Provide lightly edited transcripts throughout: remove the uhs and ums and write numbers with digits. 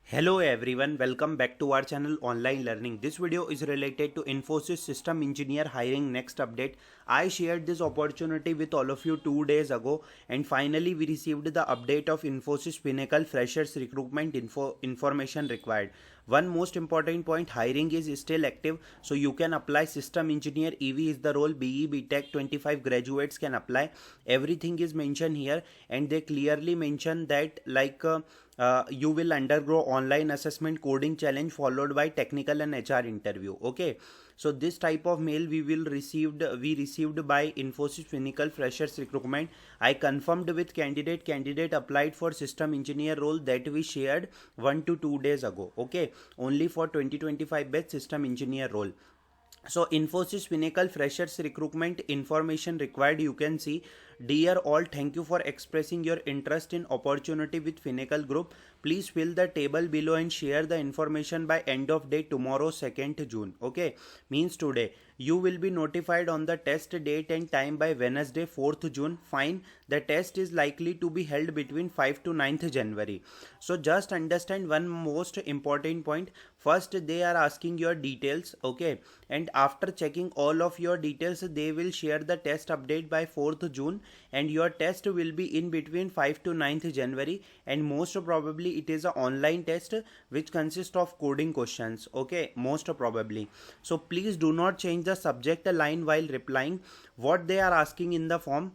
Hello everyone, welcome back to our channel Online Learning. This video is related to Infosys System Engineer hiring next update. I shared this opportunity with all of you 2 days ago and finally we received the update of Infosys Finacle Freshers Recruitment information required. One most important point, hiring is still active, so you can apply. System Engineer EV is the role. BE, BTech 25 graduates can apply. Everything is mentioned here and they clearly mention that you will undergo online assessment coding challenge followed by technical and HR interview. Okay, so this type of mail we received by Infosys Finacle Freshers Recruitment. I confirmed with candidate applied for system engineer role that we shared 1 to 2 days ago. Okay, only for 2025 batch system engineer role. So Infosys Finacle Freshers Recruitment information required, you can see. Dear all, thank you for expressing your interest in opportunity with Finacle Group. Please fill the table below and share the information by end of day tomorrow 2nd June. Okay, means today. You will be notified on the test date and time by Wednesday 4th June. Fine, the test is likely to be held between 5 to 9th January. So just understand one most important point. First they are asking your details, okay, and after checking all of your details they will share the test update by 4th June and your test will be in between 5 to 9th January and most probably it is an online test which consists of coding questions. Okay, most probably. So please do not change the subject line while replying. What they are asking in the form,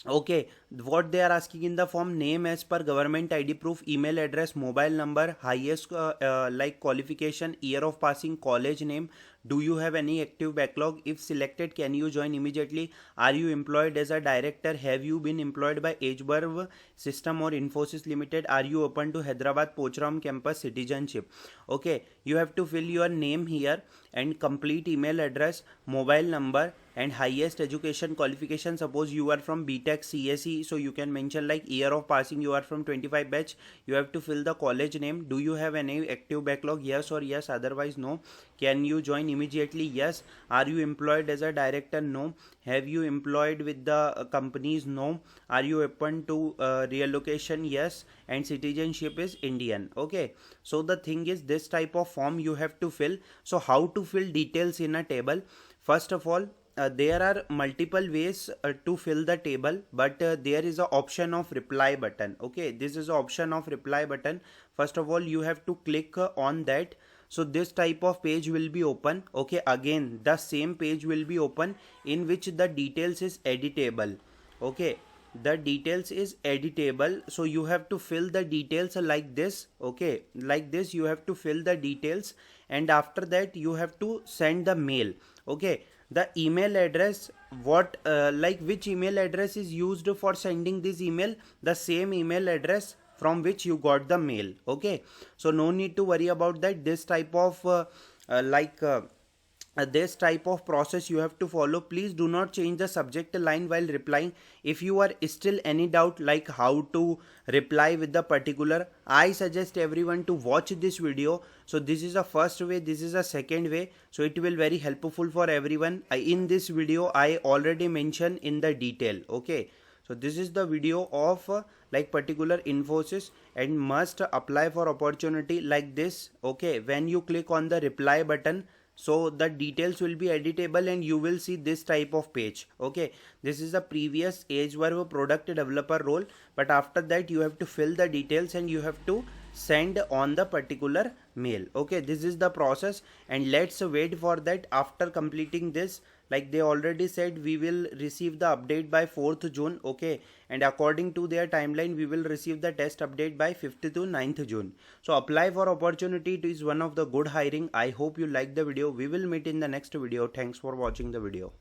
okay, what they are asking in the form: name as per government ID proof, email address, mobile number, highest like qualification, year of passing, college name. Do you have any active backlog? If selected, can you join immediately? Are you employed as a director? Have you been employed by edgeverve system or Infosys limited? Are you open to Hyderabad Pocharam campus citizenship? Okay, you have to fill your name here and complete email address, mobile number and highest education qualification. Suppose you are from BTech CSE, so you can mention like year of passing, you are from 25 batch. You have to fill the college name. Do you have any active backlog? Yes or yes, otherwise no. Can you join immediately? Yes. Are you employed as a director? No. Have you employed with the companies? No. Are you open to relocation? Yes. And citizenship is Indian. Okay, so the thing is, this type of form you have to fill. So how to fill details in a table? First of all, there are multiple ways to fill the table, but there is a option of reply button. Okay, this is the option of reply button. First of all, you have to click on that. So this type of page will be open. Okay, again the same page will be open in which the details is editable. Okay, the details is editable, so you have to fill the details like this. Okay, like this you have to fill the details and after that you have to send the mail. Okay, the email address, what like which email address is used for sending this email? The same email address from which you got the mail. Okay, so no need to worry about that. This type of this type of process you have to follow. Please do not change the subject line while replying. If you are still any doubt like how to reply with the particular, I suggest everyone to watch this video. So this is the first way, this is a second way, so it will very helpful for everyone. In this video I already mentioned in the detail. Okay, so this is the video of like particular Infosys and must apply for opportunity like this. Okay, when you click on the reply button, so the details will be editable and you will see this type of page. Okay, this is the previous edgeverve product developer role, but after that you have to fill the details and you have to send on the particular mail. Okay, this is the process and let's wait for that. After completing this, like they already said, we will receive the update by 4th June. Okay, and according to their timeline we will receive the test update by 5th to 9th June. So apply for opportunity. It is one of the good hiring. I hope you like the video. We will meet in the next video. Thanks for watching the video.